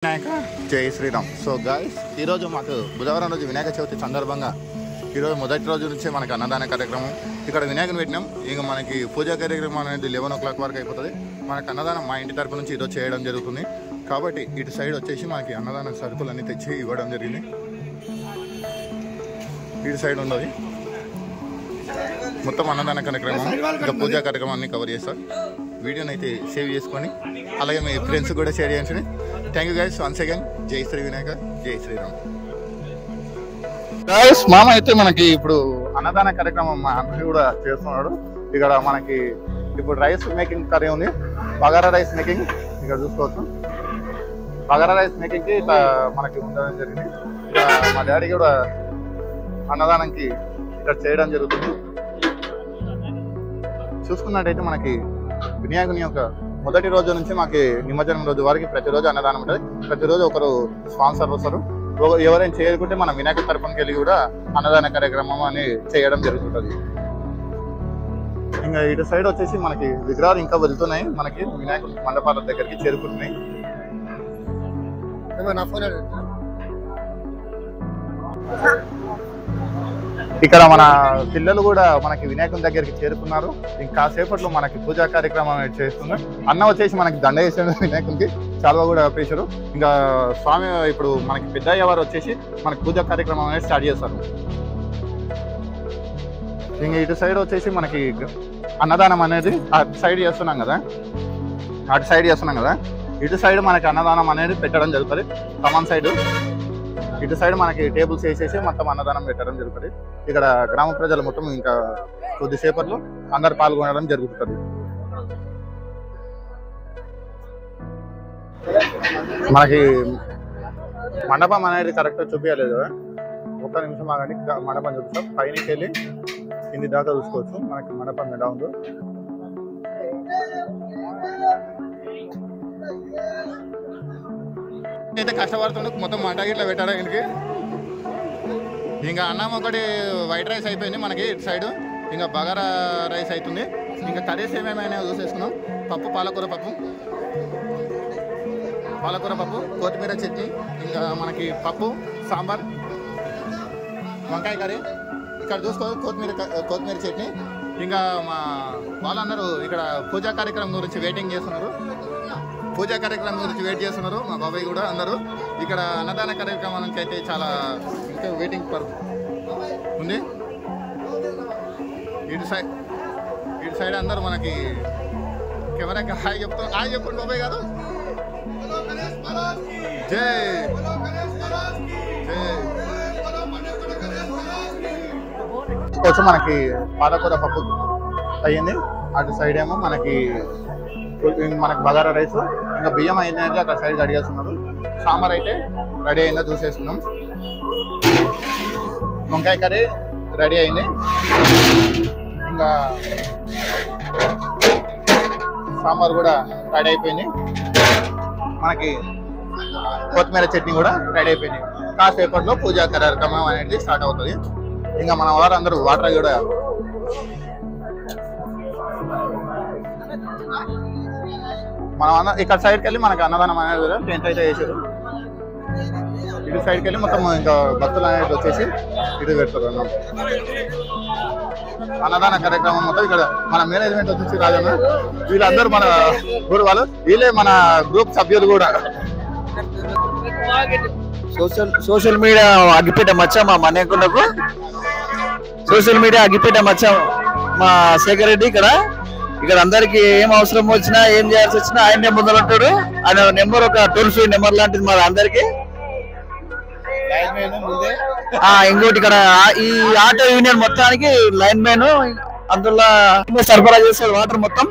వినాయక జై Sriram. So guys, ఈరోజు మాకు బుధవారం రోజు వినాయక చవితి సందర్భంగా ఈరోజు మొదటి రోజు నుంచి మనకు అన్నదాన కార్యక్రమం ఇక్కడ వినాయకుని పెట్టినాం. ఇంకా మనకి పూజా కార్యక్రమం అనేది 11 o'clock వరకు అయిపోతుంది. మనకు అన్నదానం మా ఇంటి తరపు నుంచి ఈరోజు చేయడం జరుగుతుంది. కాబట్టి ఇటు సైడ్ వచ్చేసి మనకి అన్నదాన సరుకులన్నీ తెచ్చి ఇవ్వడం జరిగింది. ఇటు సైడ్ ఉన్నది మొత్తం అన్నదాన కార్యక్రమం, ఇంకా పూజా కార్యక్రమం అన్ని కవర్ చేస్తారు. వీడియోని అయితే సేవ్ చేసుకొని అలాగే మీ ఫ్రెండ్స్ కూడా షేర్ చేయండి. Thank you guys once again. జై శ్రీ వినాయక, జై శ్రీరామ్. గైస్, మామ అయితే మనకి ఇప్పుడు అన్నదాన కార్యక్రమం మా అన్నయ్య కూడా చేస్తున్నాడు. ఇక్కడ మనకి ఇప్పుడు రైస్ మేకింగ్ కర్రీ ఉంది, బగారా రైస్ మేకింగ్. ఇక్కడ చూసుకోవచ్చు, బగారా రైస్ మేకింగ్ కి ఇట్లా మనకి ఉండడం జరిగింది. ఇక్కడ మా డాడీ కూడా అన్నదానంకి ఇక్కడ చేయడం జరుగుతుంది. చూసుకున్నట్టయితే మనకి వినాయకుని యొక్క మొదటి రోజు నుంచి మాకు నిమజ్జనం రోజు వరకు ప్రతిరోజు అన్నదానం ఉంటుంది. ప్రతిరోజు ఒకరు స్పాన్సర్ వస్తారు. ఎవరైనా చేయకుంటే మన వినాయకుడి తరపునకి వెళ్ళి కూడా అన్నదాన కార్యక్రమం అని చేయడం జరుగుతుంది. ఇంకా ఇటు సైడ్ వచ్చేసి మనకి విగ్రహాలు ఇంకా వెళ్తున్నాయి, మనకి వినాయకుడి మండపాల దగ్గరికి చేరుకుంటున్నాయి. ఇక్కడ మన పిల్లలు కూడా మనకి వినాయకుని దగ్గరికి చేరుకున్నారు. ఇంకా సేపట్లో మనకి పూజా కార్యక్రమం చేస్తున్నారు. అన్న వచ్చేసి మనకి దండ వేసాడు వినాయకునికి, చాలా కూడా వేసారు. ఇంకా స్వామి ఇప్పుడు మనకి పెద్దయ్య వారు వచ్చేసి మనకి పూజా కార్యక్రమం అనేది స్టార్ట్ చేస్తారు. ఇంకా ఇటు సైడ్ వచ్చేసి మనకి అన్నదానం అనేది అటు సైడ్ చేస్తున్నాం కదా, ఇటు సైడ్ మనకి అన్నదానం అనేది పెట్టడం జరుగుతుంది. కమాన్ సైడ్ ఇటు సైడ్ మనకి టేబుల్స్ వేసేసి మొత్తం అన్నదానం పెట్టడం జరుగుతుంది. ఇక్కడ గ్రామ ప్రజలు మొత్తం ఇంకా కొద్దిసేపట్లో అందరు పాల్గొనడం జరుగుతుంది. మనకి మండపం అనేది కరెక్ట్గా చూపించలేదు, ఒక్క నిమిషం ఆగండి. మండపం చూపిస్తాం. పైనకి వెళ్ళి కింది దాకా చూసుకోవచ్చు మనకి మండపం ఎలా ఉందో. అయితే కష్టపడుతుండే మొత్తం మంట ఇట్లా పెట్టాడు ఇంటికి. ఇంకా అన్నం ఒకటి వైట్ రైస్ అయిపోయింది మనకి ఇటు సైడ్. ఇంకా బగారా రైస్ అవుతుంది. ఇంకా కర్రీస్ ఏమేమైనా చూసేసుకున్నాం. పప్పు, పాలకూర పప్పు, కొత్తిమీర చట్నీ, ఇంకా మనకి పప్పు, సాంబార్, వంకాయ కర్రీ. ఇక్కడ చూసుకో కొత్తిమీర చట్నీ. ఇంకా మా వాళ్ళందరూ ఇక్కడ పూజా కార్యక్రమం గురించి వెయిట్ చేస్తున్నారు. మా బాబాయ్ కూడా అందరూ ఇక్కడ అన్నదాన కార్యక్రమానికి అయితే చాలా ఇంకా వెయిటింగ్ ఫర్ ఉంది. ఇటు సైడ్ అందరూ మనకి కెమెరాకి హాయ్ చెప్పండి బాబాయ్ గారు. జై కొంచెం మనకి పాలకూర పప్పు అయ్యింది. అటు సైడ్ ఏమో మనకి బగారా రైస్, ఇంకా బియ్యం అయిందంటే అక్కడ సైడ్ రెడీ చేస్తున్నారు. సాంబార్ అయితే రెడీ అయిందో చూసేస్తున్నాం. వంకాయ కర్రీ రెడీ అయింది. ఇంకా సాంబార్ కూడా రెడీ అయిపోయింది. మనకి కొత్తిమీర చట్నీ కూడా రెడీ అయిపోయింది. కాసేపట్లో పూజా కార్యక్రమం అనేది స్టార్ట్ అవుతుంది. ఇంకా మన వారందరూ వాటర్ కూడా మనం ఇక్కడ సైడ్కి వెళ్ళి మనకి అన్నదానం అనేది టెంట్ అయితే వేసారు. ఇటు సైడ్కి వెళ్ళి మొత్తం ఇంకా భక్తులు అనేది వచ్చేసి ఇటు పెడతారు. అన్నదాన కార్యక్రమం మొత్తం ఇక్కడ మన మేనేజ్మెంట్ వచ్చేసి రాజన్న, వీళ్ళందరూ మన ఊరు వాళ్ళు, వీళ్ళే మన గ్రూప్ సభ్యులు కూడా. సోషల్ మీడియా అగ్గిపేట మచ్చ మా మనేకులకు, సోషల్ మీడియా అగ్గిపేట మచ్చ మా శేఖర్ రెడ్డి. ఇక్కడ అందరికి ఏం అవసరం వచ్చినా ఏం చేయాల్సి వచ్చినా ఆయన నెంబర్ ఉంటాడు. ఆయన నెంబర్ ఒక టోల్ ఫ్రీ నెంబర్ లాంటిది మా అందరికి. ఇంకోటి ఇక్కడ ఈ ఆటో యూనియన్ మొత్తానికి లైన్ మ్యాన్, అందులో సరఫరా చేస్తారు వాటర్ మొత్తం.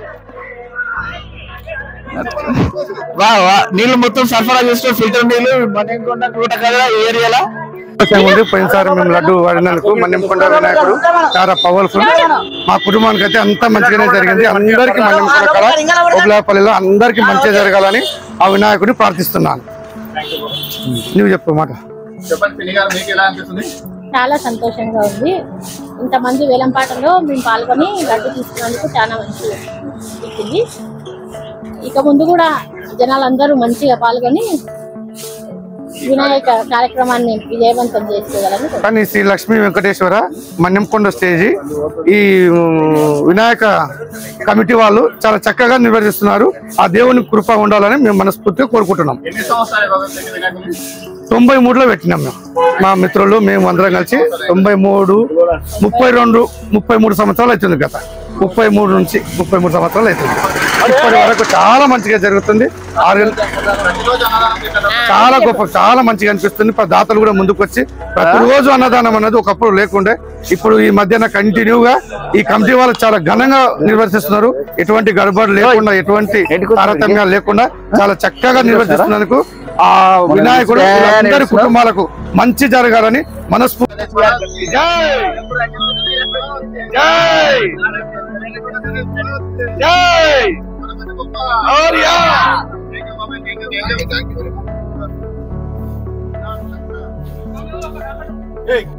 నీళ్లు మొత్తం సరఫరా చేస్తారు, ఫిల్టర్ నీళ్లు మన ఏరియాలో. పోయినసారి మేము లడ్డు వాడినందుకు మన్నెంకొండ వినాయకుడు చాలా పవర్ఫుల్. మా కుటుంబానికి అయితే అంతా మంచిగానే జరిగింది. అందరికీ మన్నెంకొండ కళ ఓబులాపల్లిలో అందరికీ మంచిగా జరగాలని ఆ వినాయకుడిని ప్రార్థిస్తున్నాను. నువ్వు చెప్పు మాట. చాలా సంతోషంగా ఉంది. ఇంతమంది వేలంపాటలో మేము పాల్గొని లడ్డు తీసుకున్నందుకు చాలా మంచి ఇక ముందు కూడా జనాలందరూ మంచిగా పాల్గొని వినాయక కార్యక్రమాన్ని విజయవంతం చేసుకోగలని కానీ శ్రీ లక్ష్మీ వెంకటేశ్వర మన్యంకొండ స్టేజీ ఈ వినాయక కమిటీ వాళ్ళు చాలా చక్కగా నిర్వహిస్తున్నారు. ఆ దేవుని కృప ఉండాలని మేము మనస్ఫూర్తిగా కోరుకుంటున్నాం. 93లో పెట్టినాం మేము, మా మిత్రులు మేము అందరం కలిసి 33 సంవత్సరాలు అవుతుంది. గత 33 సంవత్సరాలు అవుతుంది. ఇప్పటి వరకు చాలా మంచిగా జరుగుతుంది. చాలా గొప్ప, చాలా మంచిగా అనిపిస్తుంది. దాతలు కూడా ముందుకు వచ్చి ప్రతిరోజు అన్నదానం అన్నది ఒకప్పుడు లేకుండే, ఇప్పుడు ఈ మధ్యన కంటిన్యూగా ఈ కమిటీ వాళ్ళు చాలా ఘనంగా నిర్వర్తిస్తున్నారు. ఎటువంటి గడబడి లేకుండా, ఎటువంటి తారతమ్యాలు లేకుండా చాలా చక్కగా నిర్వర్తిస్తున్నందుకు ఆ వినాయకుడు అందరి కుటుంబాలకు మంచి జరగాలని మనస్ఫూర్తి.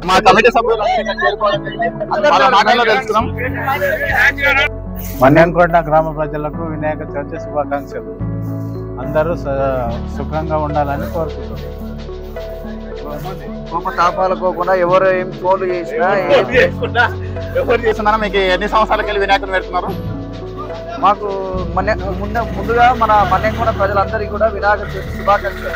మా కమిటీ సభ్యులు తెలుసుకున్నాం. మన్యంకొండ గ్రామ ప్రజలకు వినాయక చవితి శుభాకాంక్షలు. అందరూ సుఖంగా ఉండాలని కోరుకుంటున్నాం. తాపాలకోకుండా ఎవరు ఏం తోలు చేసినా మీకు ఎన్ని సంవత్సరాలకి వెళ్ళి వినాయకుని పెడుతున్నారు? మాకు ముందుగా మన మన్యంకొండ ప్రజలందరికీ కూడా వినాయక చవితి శుభాకాంక్షలు.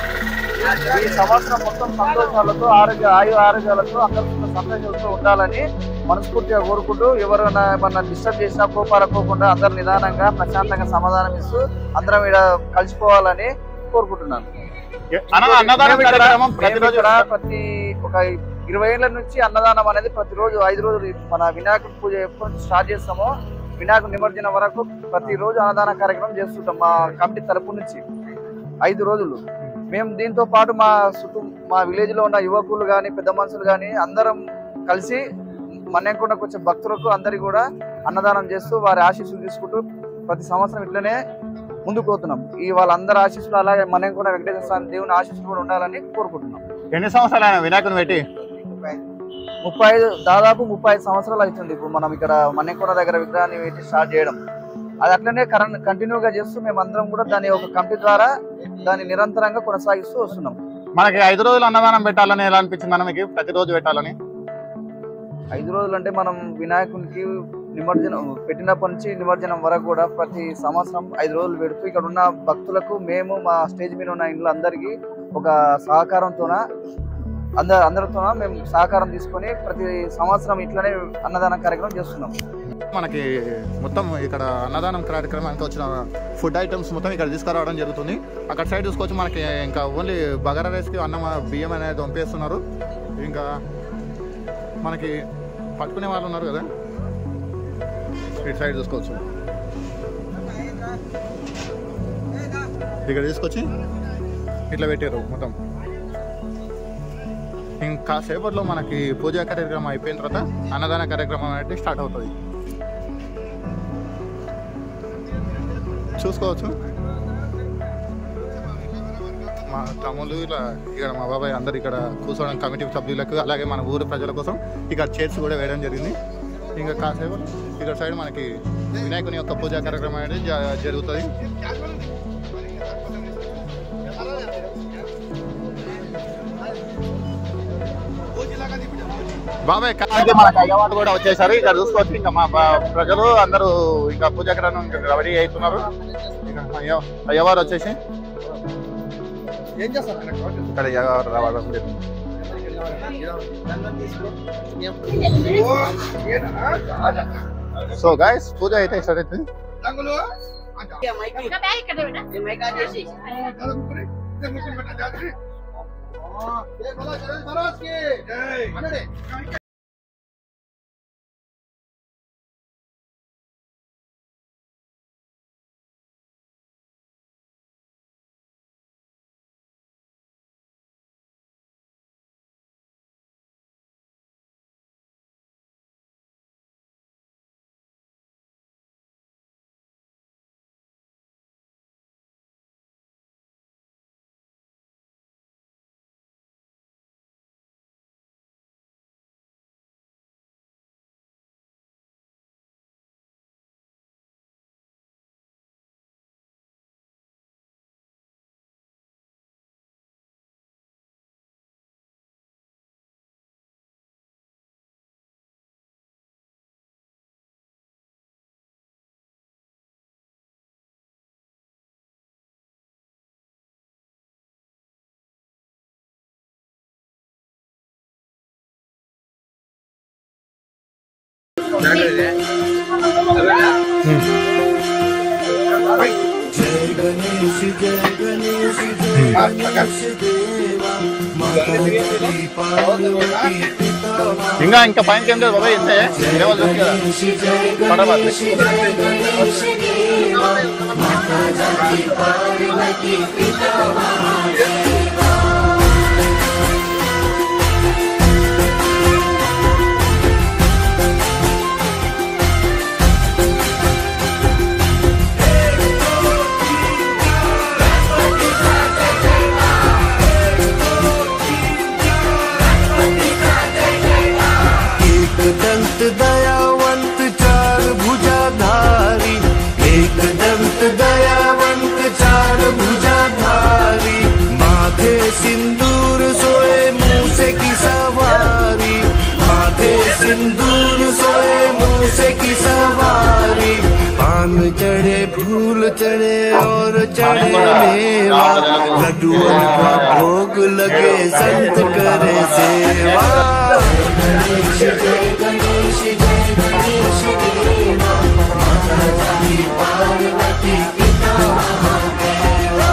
ఈ సంవత్సరం మొత్తం సంతోషాలతో ఆరోగ్యాలతో అందరూ సంతోషాలతో ఉండాలని మనస్ఫూర్తిగా కోరుకుంటూ, ఎవరైనా ఏమన్నా డిస్టర్బ్ చేసినా కోపాలకోకుండా అందరు నిదానంగా ప్రశాంతంగా సమాధానం ఇస్తూ అందరం ఇక్కడ కలిసిపోవాలని కోరుకుంటున్నాను. ప్రతి ఒక 20 ఏళ్ల నుంచి అన్నదానం అనేది ప్రతిరోజు 5 రోజులు మన వినాయకుడి పూజ ఎప్పటి నుంచి స్టార్ట్ చేస్తామో వినాయకుడి నిమజ్జనం వరకు ప్రతిరోజు అన్నదాన కార్యక్రమం చేస్తుంటాం. మా కమిటీ తరపు నుంచి 5 రోజులు మేము దీంతో పాటు మా విలేజ్ లో ఉన్న యువకులు కానీ పెద్ద మనుషులు కానీ అందరం కలిసి మన్యంకొండకు వచ్చే భక్తులకు అందరికీ కూడా అన్నదానం చేస్తూ వారి ఆశీస్సులు తీసుకుంటూ ప్రతి సంవత్సరం ఇట్లనే ముందుకు పోతున్నాం. ఈ వాళ్ళందరి ఆశీస్సులు అలాగే మన్యంకొండ వెంకటేశ్వర స్వామి దేవుని ఆశీస్సులు కూడా ఉండాలని కోరుకుంటున్నాం. ఎన్ని సంవత్సరాలు వినాయకుని పెట్టి? 35 సంవత్సరాలు అవుతుంది. ఇప్పుడు మనం ఇక్కడ మన్యంకొండ దగ్గర విగ్రహాన్ని పెట్టి స్టార్ట్ చేయడం, అది అట్లనే కంటిన్యూగా చేస్తూ మేమందరం కూడా దాని ఒక కమిటీ ద్వారా దాన్ని నిరంతరంగా కొనసాగిస్తూ వస్తున్నాం. మనకి 5 రోజులు అన్నదానం పెట్టాలని ఎలా అనిపించింది మనకి? ప్రతిరోజు పెట్టాలని 5 రోజులు అంటే మనం వినాయకునికి నిమజ్జనం పెట్టినప్పటి నుంచి నిమజ్జనం వరకు కూడా ప్రతి సంవత్సరం 5 రోజులు పెడుతూ ఇక్కడ ఉన్న భక్తులకు మేము మా స్టేజ్ మీద ఉన్న ఇండ్లు అందరికీ ఒక సహకారంతోన అందరితో మేము సహకారం తీసుకొని ప్రతి సంవత్సరం ఇట్లనే అన్నదాన కార్యక్రమం చేస్తున్నాం. మనకి మొత్తం ఇక్కడ అన్నదానం కార్యక్రమానికి వచ్చిన ఫుడ్ ఐటమ్స్ మొత్తం ఇక్కడ తీసుకురావడం జరుగుతుంది. అక్కడ సైడ్ చూసుకోవచ్చు, మనకి ఇంకా ఓన్లీ బగారా రైస్కి అన్నం బియ్యం అనేది పంపేస్తున్నారు. ఇంకా మనకి పట్టుకునే వాళ్ళు ఉన్నారు కదా, ఇటు సైడ్ చూసుకోవచ్చు. ఇక్కడ తీసుకొచ్చి ఇట్లా పెట్టారు మొత్తం. ఇంకా సేపట్లో మనకి పూజా కార్యక్రమం అయిపోయిన తర్వాత అన్నదాన కార్యక్రమం అనేది స్టార్ట్ అవుతుంది. చూసుకోవచ్చు మా తమ్ముళ్ళు ఇలా ఇక్కడ మా బాబాయ్ అందరు ఇక్కడ కూర్చోవడం కమిటీ సభ్యులకు అలాగే మన ఊరు ప్రజల కోసం ఇక్కడ చైర్స్ కూడా వేయడం జరిగింది. ఇంకా కాసేపు ఇక్కడ సైడ్ మనకి వినాయకుని యొక్క పూజా కార్యక్రమం అనేది జరుగుతుంది. బాబాయ్ మనకి అయ్యవాళ్ళు కూడా వచ్చేసారు. ఇక్కడ చూసుకోవచ్చు, ఇంకా మా ప్రజలు అందరూ ఇంకా పూజా కార్యక్రమం రెడీ అవుతున్నారు. అయ్యవారు వచ్చేసి ఇక్కడ అయ్యవారు రావడం జరిగింది. సో గైస్ పూజ అయితే స్టార్ట్ అవుతుంది. ఇంకా ఇంకా పైనకి ఏం లేదు బాబాయ్, ఇంతే లెవెల్ చూసి కదా दंत दयावंत चार भुजाधारी, एक दंत दयावंत चार भुजाधारी, माथे सिंदूर सोए मूसे की सवारी, माथे सिंदूर सोए मूसे की सवारी, पान चढ़े फूल चढ़े और चढ़े मेवा, लड्डुओं का भोग लगे संत करे सेवा। गणेश जय गणेश जय गणेश देवा, माता जी पार्वती पिता महादेवा।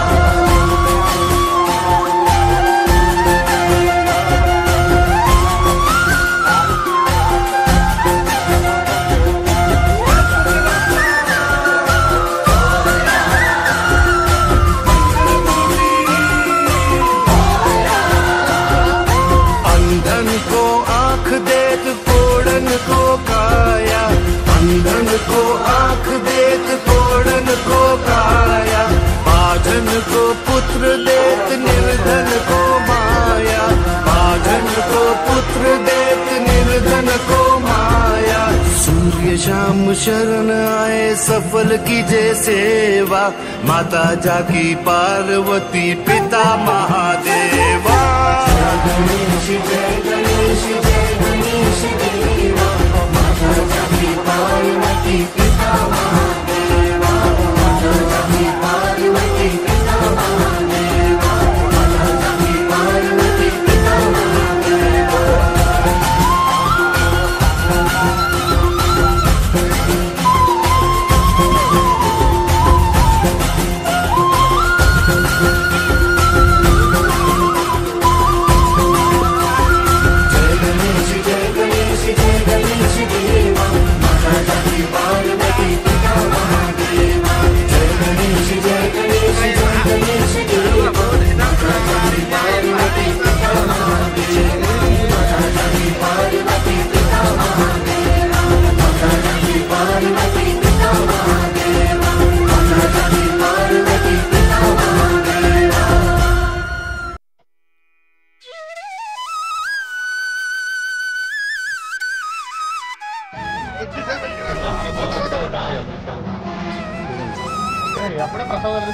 अंधन को आँख देत कोड़न को काया, अंधन को आँख देत कोड़न को काया, बाझन को पुत्र देत निर्धन को माया, बाझन को पुत्र देत निर्धन को माया। सूर्य शाम शरण आए सफल कीजे सेवा, माता जाकी पार्वती पिता महादेवा। गणेश जय गणेश जय गणेश देवा, माता जाकी पार्वती पिता महादेवा, माता जाकी पार्वती पिता महादेवा, माता जाकी पार्वती पिता महादेवा। అప్పుడే ప్రసాదాలు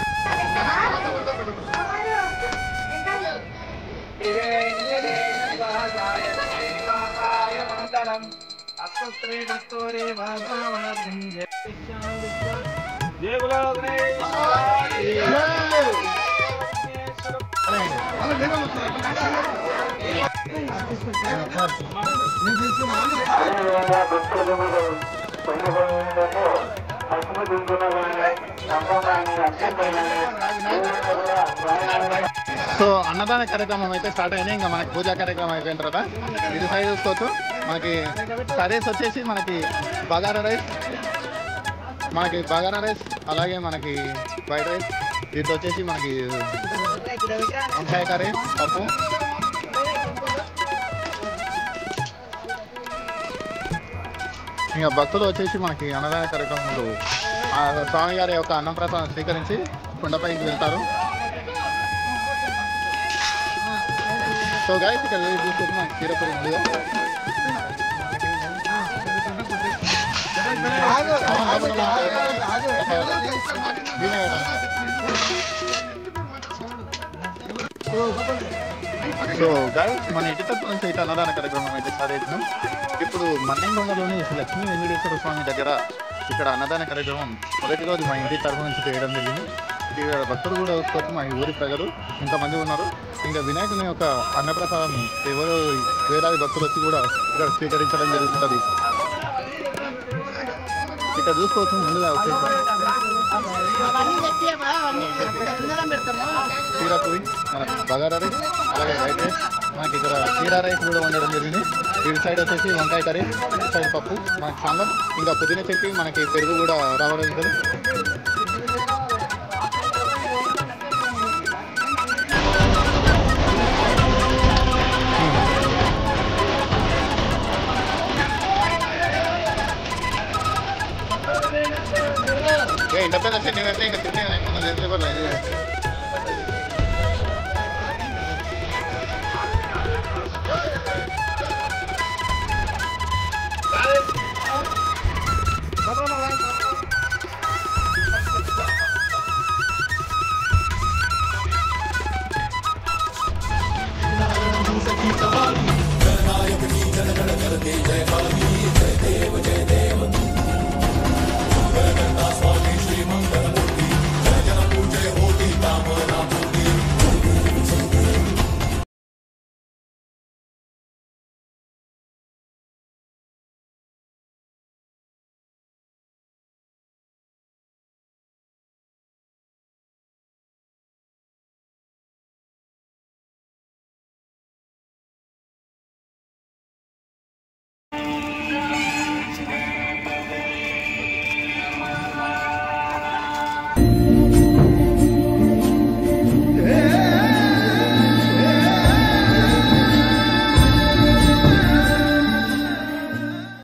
సో అన్నదాన కార్యక్రమం అయితే స్టార్ట్ అయినాయి. ఇంకా మనకి పూజా కార్యక్రమం అయిపోయిన తర్వాత ఇది సైడ్ చూసుకోవచ్చు. మనకి కర్రీస్ వచ్చేసి మనకి బగారా రైస్, అలాగే మనకి వైట్ రైస్, ఇది వచ్చేసి మనకి వంకాయ కర్రీ, పప్పు, ఇంకా భక్తులు వచ్చేసి మనకి అన్నదాన కార్యక్రమంలో స్వామి గారి యొక్క అన్నప్రసాదం స్వీకరించి కొండపైకి వెళ్తారు. సో గైస్ ఇక్కడ చూసుకుంటే మనకి చీరపూరి ముందుగా సో గైస్ మన ఇంటి తరపు నుంచి అయితే అన్నదాన కార్యక్రమం అయితే స్టార్ట్ అవుతున్నాం. ఇప్పుడు మన్నెంగొండలోని లక్ష్మీ వెంకటేశ్వర స్వామి దగ్గర ఇక్కడ అన్నదాన కార్యక్రమం మొదటి రోజు మా ఇంటి తరపు నుంచి చేయడం జరిగింది. ఇక్కడ భక్తులు కూడా వచ్చి మా ఊరి ప్రజలు ఇంతమంది ఉన్నారు. ఇంకా వినాయకుని యొక్క అన్నప్రసాదం ఎవరో వేలాది భక్తులు వచ్చి కూడా ఇక్కడ స్వీకరించడం జరుగుతుంది. ఇక్కడ చూసుకోవచ్చు ముందుగా కీరా పూరి మన బగారా రైస్ అలాగే వైట్ రైస్ మనకి ఇక్కడ కీరా రైస్ కూడా వండడం జరిగింది. ఇటు సైడ్ వచ్చేసి వంకాయ కర్రీ, ఇటు సైడ్ పప్పు, మనకి సాంబార్, ఇంకా పుదీనా చట్నీ, మనకి పెరుగు కూడా రావడం ఉంటుంది. ఇంత పెద్ద చట్నీ అయితే ఇంకా తినే జయ